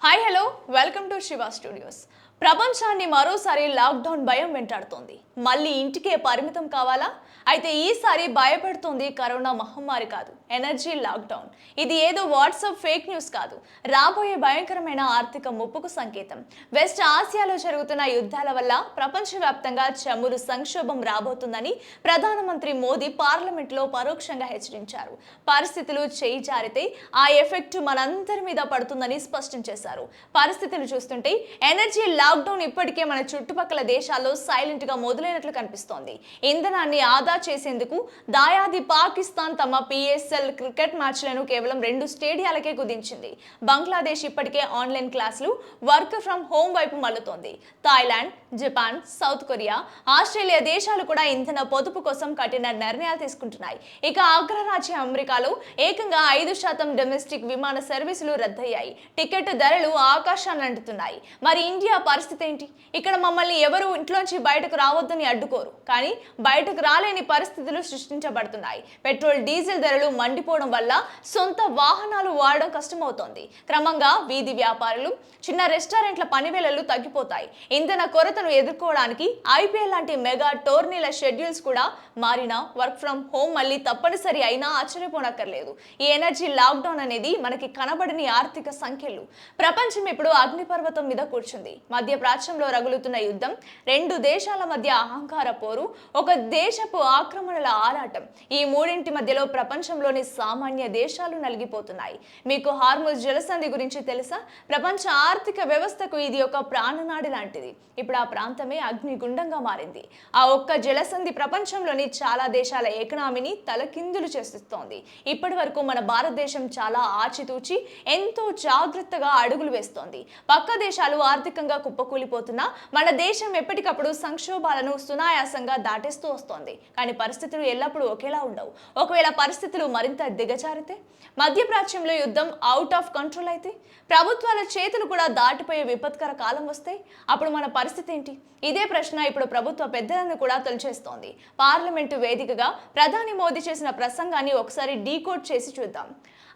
Hi hello welcome to Shiva studios. ప్రపంచాన్ని మరోసారి lockdown భయం వెంటాడుతోంది. మళ్ళీ ఇంటికే పరిమితం కావాలా? అయితే ఈసారి భయపెడుతోంది కరోనా మహమ్మారి కాదు, ఎనర్జీ లాక్డౌన్. ఇది ఏదో వాట్సాప్ ఫేక్ న్యూస్ కాదు, రాబోయే భయంకరమైన ఆర్థిక ముప్పుకు సంకేతం. వెస్ట్ ఆసియాలో జరుగుతున్న యుద్ధాల వల్ల ప్రపంచవ్యాప్తంగా చమురు సంక్షోభం రాబోతుందని ప్రధానమంత్రి మోదీ పార్లమెంట్లో పరోక్షంగా హెచ్చరించారు. పరిస్థితులు చేయి జారితే ఆ ఎఫెక్ట్ మనందరి మీద పడుతుందని స్పష్టం చేశారు. పరిస్థితులు చూస్తుంటే ఎనర్జీ లాక్డౌన్ ఇప్పటికే మన చుట్టుపక్కల దేశాల్లో సైలెంట్ గా మొదలైనట్లు కనిపిస్తోంది. ఇంధనాన్ని ఆదా చేసేందుకు దాయాది పాకిస్తాన్ తమ పిఎస్ఎల్ క్రికెట్ మ్యాచ్లను కేవలం 2 స్టేడియాలకే కుదించింది. బంగ్లాదేశ్ ఇప్పటికే ఆన్లైన్ క్లాసులు, వర్క్ ఫ్రం హోం వైపు మళ్లుతోంది. Thailand, Japan, South Korea, Australia దేశాలు కూడా ఇంధన పొదుపు కోసం కఠిన నిర్ణయాలు తీసుకుంటున్నాయి. ఇక అగ్రరాజ్యం అమెరికాలో ఏకంగా 5% డొమెస్టిక్ విమాన సర్వీసులు రద్దయ్యాయి. టికెట్ ధరలు ఆకాశాన్ని అంటున్నాయి. మరి ఇండియా పరిస్థితి ఏంటి? ఇక్కడ మమ్మల్ని ఎవరు ఇంట్లోంచి బయటకు రావద్దని అడ్డుకోరు, కానీ బయటకు రాలేని పరిస్థితులు సృష్టించబడుతున్నాయి. పెట్రోల్, డీజిల్ ధరలు మండిపోవడం వల్ల సొంత వాహనాలు వాడడం కష్టమవుతోంది. క్రమంగా వీధి వ్యాపారులు, చిన్న రెస్టారెంట్ల పనివేళలు తగ్గిపోతాయి. ఇంధన కొరతను ఎదుర్కోవడానికి ఐపీఎల్ లాంటి మెగా టోర్నీల షెడ్యూల్స్ కూడా మారినా వర్క్ ఫ్రం హోం మళ్ళీ తప్పనిసరి అయినా ఆశ్చర్యపోనక్కర్లేదు. ఈ ఎనర్జీ లాక్డౌన్ అనేది మనకి కనబడని ఆర్థిక సంఖ్యలు. ప్రపంచం ఇప్పుడు అగ్నిపర్వతం మీద కూర్చుంది. మధ్య ప్రాచ్యంలో రగులుతున్న యుద్ధం, 2 దేశాల మధ్య అహంకార పోరు, ఒక దేశపు ఆక్రమణల ఆరాటం, ఈ మూడింటి మధ్యలో ప్రపంచంలోని సామాన్య దేశాలు నలిగిపోతున్నాయి. మీకు హార్ముజ్ జలసంధి గురించి తెలుసా? ప్రపంచ ఆర్థిక వ్యవస్థకు ఇది ఒక ప్రాణనాడి లాంటిది. ఇప్పుడు ఆ ప్రాంతమే అగ్నిగుండంగా మారింది. ఆ ఒక్క జలసంధి ప్రపంచంలోని చాలా దేశాల ఎకనామీని తలకిందులు చేస్తోంది. ఇప్పటి వరకు మన భారతదేశం చాలా ఆచితూచి ఎంతో జాగ్రత్తగా అడుగులు వేస్తోంది. పక్క దేశాలు ఆర్థికంగా కుప్పకూలిపోతున్నా మన దేశం ఎప్పటికప్పుడు సంక్షోభాలను సునాయాసంగా దాటేస్తూ వస్తోంది. కానీ పరిస్థితులు ఎల్లప్పుడూ ఒకేలా ఉండవు. ఒకవేళ పరిస్థితులు మరింత దిగజారితే, మధ్యప్రాచ్యంలో యుద్ధం అవుట్ ఆఫ్ కంట్రోల్ అయితే, ప్రభుత్వాల చేతులు కూడా దాటిపోయే విపత్కర కాలం వస్తే అప్పుడు మన పరిస్థితి ఏంటి? ఇదే ప్రశ్న ఇప్పుడు ప్రభుత్వ పెద్దలను కూడా తొలిచేస్తోంది. పార్లమెంటు వేదికగా ప్రధాని మోదీ చేసిన ప్రసంగాన్ని ఒకసారి డీకోడ్ చేసి చూద్దాం.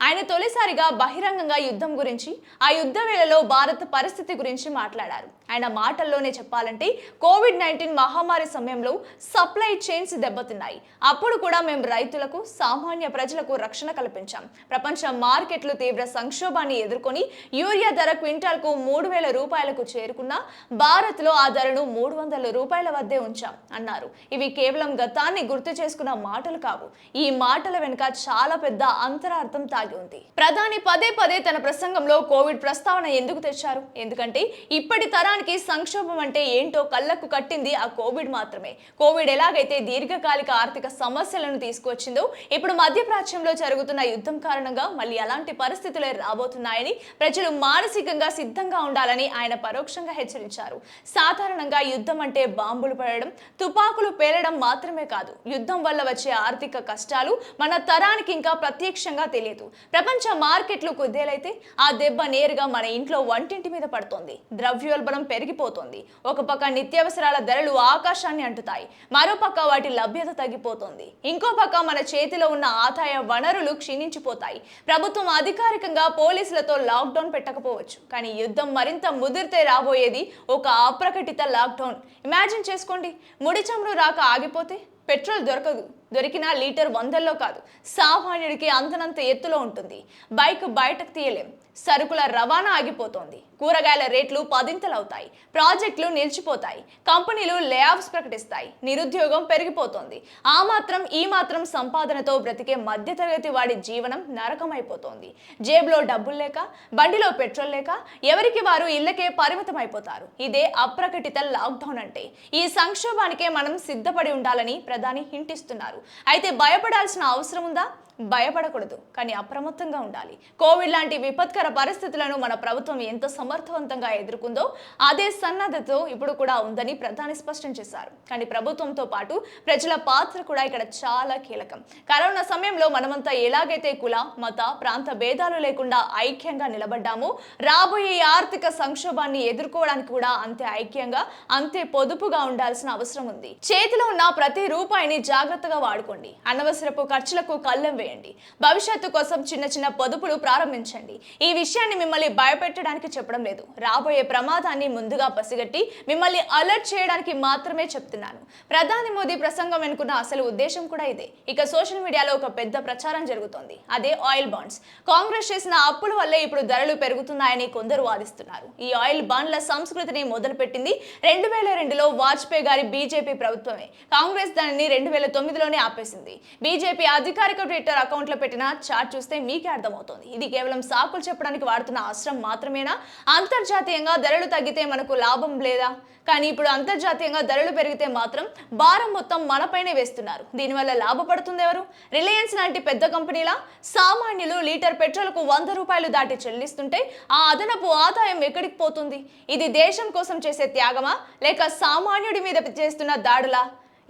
ఆయన తొలిసారిగా బహిరంగంగా యుద్ధం గురించి, ఆ యుద్ధ వేళలో భారత్ పరిస్థితి గురించి మాట్లాడారు. ఆయన మాటల్లోనే చెప్పాలంటే, కోవిడ్-19 మహమ్మారి సమయంలో సప్లై చైన్స్ దెబ్బతిన్నాయి. అప్పుడు కూడా మేము రైతులకు, సామాన్య ప్రజలకు రక్షణ కల్పించాం. ప్రపంచ మార్కెట్లు తీవ్ర సంక్షోభాన్ని ఎదుర్కొని యూరియా ధర క్వింటాల్కు 3,000 రూపాయలకు చేరుకున్నా భారత్లో ఆ ధరను 300 రూపాయల వద్దే ఉంచాం అన్నారు. ఇవి కేవలం గతాన్ని గుర్తు చేసుకున్న మాటలు కావు. ఈ మాటల వెనుక చాలా పెద్ద అంతరార్థం ఉంది. ప్రధాని పదే పదే తన ప్రసంగంలో కోవిడ్ ప్రస్తావన ఎందుకు తెచ్చారు? ఎందుకంటే ఇప్పటి తరానికి సంక్షోభం అంటే ఏంటో కళ్ళకు కట్టింది ఆ కోవిడ్ మాత్రమే. కోవిడ్ ఎలాగైతే దీర్ఘకాలిక ఆర్థిక సమస్యలను తీసుకొచ్చిందో, ఇప్పుడు మధ్యప్రాచ్యంలో జరుగుతున్న యుద్ధం కారణంగా మళ్ళీ అలాంటి పరిస్థితులే రాబోతున్నాయని ప్రజలు మానసికంగా సిద్ధంగా ఉండాలని ఆయన పరోక్షంగా హెచ్చరించారు. సాధారణంగా యుద్ధం అంటే బాంబులు పడడం, తుపాకులు పేలడం మాత్రమే కాదు. యుద్ధం వల్ల వచ్చే ఆర్థిక కష్టాలు మన తరానికి ఇంకా ప్రత్యక్షంగా తెలియదు. ప్రపంచ మార్కెట్లు కుదేలైతే ఆ దెబ్బ నేరుగా మన ఇంట్లో వంటింటి మీద పడుతోంది. ద్రవ్యోల్బణం పెరిగిపోతోంది. ఒక పక్క నిత్యావసరాల ధరలు ఆకాశాన్ని అంటుతాయి, మరో పక్క వాటి లభ్యత తగ్గిపోతోంది. ఇంకో పక్క మన చేతిలో ఉన్న ఆదాయ వనరులు క్షీణించిపోతాయి. ప్రభుత్వం అధికారికంగా పోలీసులతో లాక్డౌన్ పెట్టకపోవచ్చు, కానీ యుద్ధం మరింత ముదిరితే రాబోయేది ఒక అప్రకటిత లాక్డౌన్. ఇమాజిన్ చేసుకోండి, ముడి చమురు రాక ఆగిపోతే, పెట్రోల్ దొరకదు, దొరికిన లీటర్ 100లో కాదు, సామాన్యుడికి అంతనంత ఎత్తులో ఉంటుంది. బైక్ బయటకు తీయలేం, సరుకుల రవాణా ఆగిపోతోంది, కూరగాయల రేట్లు 10 అవుతాయి, ప్రాజెక్టులు నిలిచిపోతాయి, కంపెనీలు లే ఆఫ్స్ ప్రకటిస్తాయి, నిరుద్యోగం పెరిగిపోతోంది. ఆ మాత్రం ఈ మాత్రం సంపాదనతో బ్రతికే మధ్యతరగతి వాడి జీవనం నరకమైపోతోంది. జేబులో డబ్బులు లేక, బండిలో పెట్రోల్ లేక ఎవరికి వారు ఇళ్లకే పరిమితం అయిపోతారు. ఇదే అప్రకటిత లాక్డౌన్ అంటే. ఈ సంక్షోభానికే మనం సిద్ధపడి ఉండాలని ప్రధాని హింట్ ఇస్తున్నారు. అయితే భయపడాల్సిన అవసరం ఉందా? భయపడకూడదు, కానీ అప్రమత్తంగా ఉండాలి. కోవిడ్ లాంటి విపత్కర పరిస్థితులను మన ప్రభుత్వం ఎంత సమర్థవంతంగా ఎదుర్కొందో అదే సన్నద్ధతో ఇప్పుడు కూడా ఉందని ప్రధాని స్పష్టం చేశారు. కానీ ప్రభుత్వంతో పాటు ప్రజల పాత్ర కూడా ఇక్కడ చాలా కీలకం. కరోనా సమయంలో మనమంతా ఎలాగైతే కుల, మత, ప్రాంత భేదాలు లేకుండా ఐక్యంగా నిలబడ్డామో, రాబోయే ఆర్థిక సంక్షోభాన్ని ఎదుర్కోవడానికి కూడా అంతే ఐక్యంగా, అంతే పొదుపుగా ఉండాల్సిన అవసరం ఉంది. చేతిలో ఉన్న ప్రతి రూపాయిని జాగ్రత్తగా వాడుకోండి. అనవసరపు ఖర్చులకు కళ్ళెం వేయండి. ఆపివేయండి. భవిష్యత్తు కోసం చిన్న చిన్న పొదుపులు ప్రారంభించండి. ఈ విషయాన్ని మిమ్మల్ని భయపెట్టడానికి చెప్పడం లేదు, రాబోయే ప్రమాదాన్ని ముందుగా పసిగట్టి మిమ్మల్ని అలర్ట్ చేయడానికి మాత్రమే చెప్తున్నాను. ప్రధాని మోదీ ప్రసంగం వెనుకున్న అసలు ఉద్దేశం కూడా ఇదే. ఇక సోషల్ మీడియాలో ఒక పెద్ద ప్రచారం జరుగుతోంది, అదే ఆయిల్ బాండ్స్. కాంగ్రెస్ చేసిన అప్పుల వల్లే ఇప్పుడు ధరలు పెరుగుతున్నాయని కొందరు వాదిస్తున్నారు. ఈ ఆయిల్ బాండ్ల సంస్కృతిని మొదలుపెట్టింది 2002లో వాజ్పేయి గారి బీజేపీ ప్రభుత్వమే. కాంగ్రెస్ దానిని 2009లోనే ఆపేసింది. బీజేపీ అధికారిక ట్విట్టర్ అకౌంట్లో పెట్టిన చార్ట్ చూస్తే మీకే అర్థమవుతోంది. ఇది కేవలం సాకులు చెప్పడానికి వాడుతున్న అస్త్రం మాత్రమేనా? అంతర్జాతీయంగా ధరలు తగ్గితే మనకు లాభం లేదా? కానీ ఇప్పుడు అంతర్జాతీయంగా ధరలు పెరిగితే మాత్రం భారం మొత్తం మనపైనే వేస్తున్నారు. దీనివల్ల లాభపడుతుంది ఎవరు? రిలయన్స్ లాంటి పెద్ద కంపెనీలా? సామాన్యులు లీటర్ పెట్రోల్కు 100 రూపాయలు దాటి చెల్లిస్తుంటే ఆ అదనపు ఆదాయం ఎక్కడికి పోతుంది? ఇది దేశం కోసం చేసే త్యాగమా, లేక సామాన్యుడి మీద చేస్తున్న దాడులా?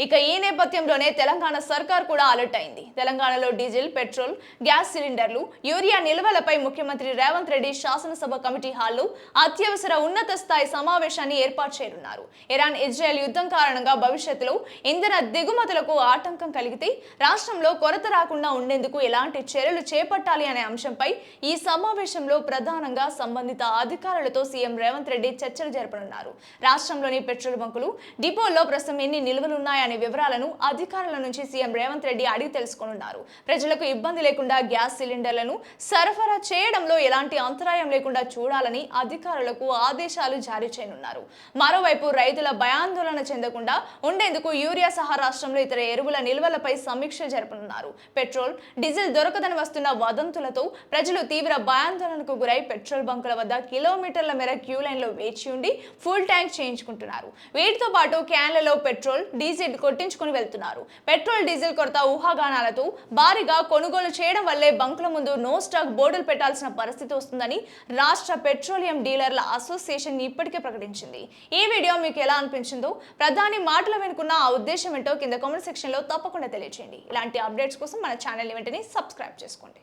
ఇక ఈ నేపథ్యంలోనే తెలంగాణ సర్కార్ కూడా అలర్ట్ అయింది. తెలంగాణలో డీజిల్, పెట్రోల్, గ్యాస్ సిలిండర్లు, యూరియా నిల్వలపై ముఖ్యమంత్రి రేవంత్ రెడ్డి శాసనసభ కమిటీ హాల్లో అత్యవసర ఉన్నత స్థాయి సమావేశాన్ని ఏర్పాటు చేయనున్నారు. ఇరాన్ ఇజ్రాయెల్ యుద్ధం కారణంగా భవిష్యత్తులో ఇంధన దిగుమతులకు ఆటంకం కలిగితే రాష్ట్రంలో కొరత రాకుండా ఉండేందుకు ఎలాంటి చర్యలు చేపట్టాలి అనే అంశంపై ఈ సమావేశంలో ప్రధానంగా సంబంధిత అధికారులతో సీఎం రేవంత్ రెడ్డి చర్చలు జరపనున్నారు. రాష్ట్రంలోని పెట్రోల్ బంకులు, డిపోల్లో ప్రస్తుతం ఎన్ని నిల్వలున్నాయని వివరాలను అధికారుల నుంచి సీఎం రేవంత్ రెడ్డి అడిగి తెలుసుకోనున్నారు. ప్రజలకు ఇబ్బంది లేకుండా గ్యాస్ సిలిండర్లను సరఫరా చేయడంలో ఎలాంటి అంతరాయం లేకుండా చూడాలని అధికారులకు ఆదేశాలు జారీ చేయనున్నారు. మరోవైపు రైతుల భయాందోళన చెందకుండా ఉండేందుకు యూరియా సహా రాష్ట్రంలో ఇతర ఎరువుల నిల్వలపై సమీక్ష జరపనున్నారు. పెట్రోల్, డీజిల్ దొరకదని వస్తున్న వదంతులతో ప్రజలు తీవ్ర భయాందోళనకు గురై పెట్రోల్ బంకుల వద్ద కిలోమీటర్ల మేర క్యూ లైన్లో వేచి ఉండి ఫుల్ ట్యాంక్ చేయించుకుంటున్నారు. వీటితో పాటు క్యాన్లలో పెట్రోల్, డీజిల్ కొట్టించుకుని వెళ్తున్నారు. పెట్రోల్, డీజిల్ కొరత ఊహాగానాలతో భారీగా కొనుగోలు చేయడం వల్లే బంకుల ముందు నో స్టాక్ బోర్డులు పెట్టాల్సిన పరిస్థితి వస్తుందని రాష్ట్ర పెట్రోలియం డీలర్ల అసోసియేషన్ ఇప్పటికే ప్రకటించింది. ఈ వీడియో మీకు ఎలా అనిపించిందో, ప్రధాని మాటల వెనుకున్న ఆ ఉద్దేశం ఏంటో కింద కామెంట్ సెక్షన్ లో తప్పకుండా తెలియజేయండి. ఇలాంటి అప్డేట్స్ కోసం మన ఛానల్ ని వెంటనే సబ్స్క్రైబ్ చేసుకోండి.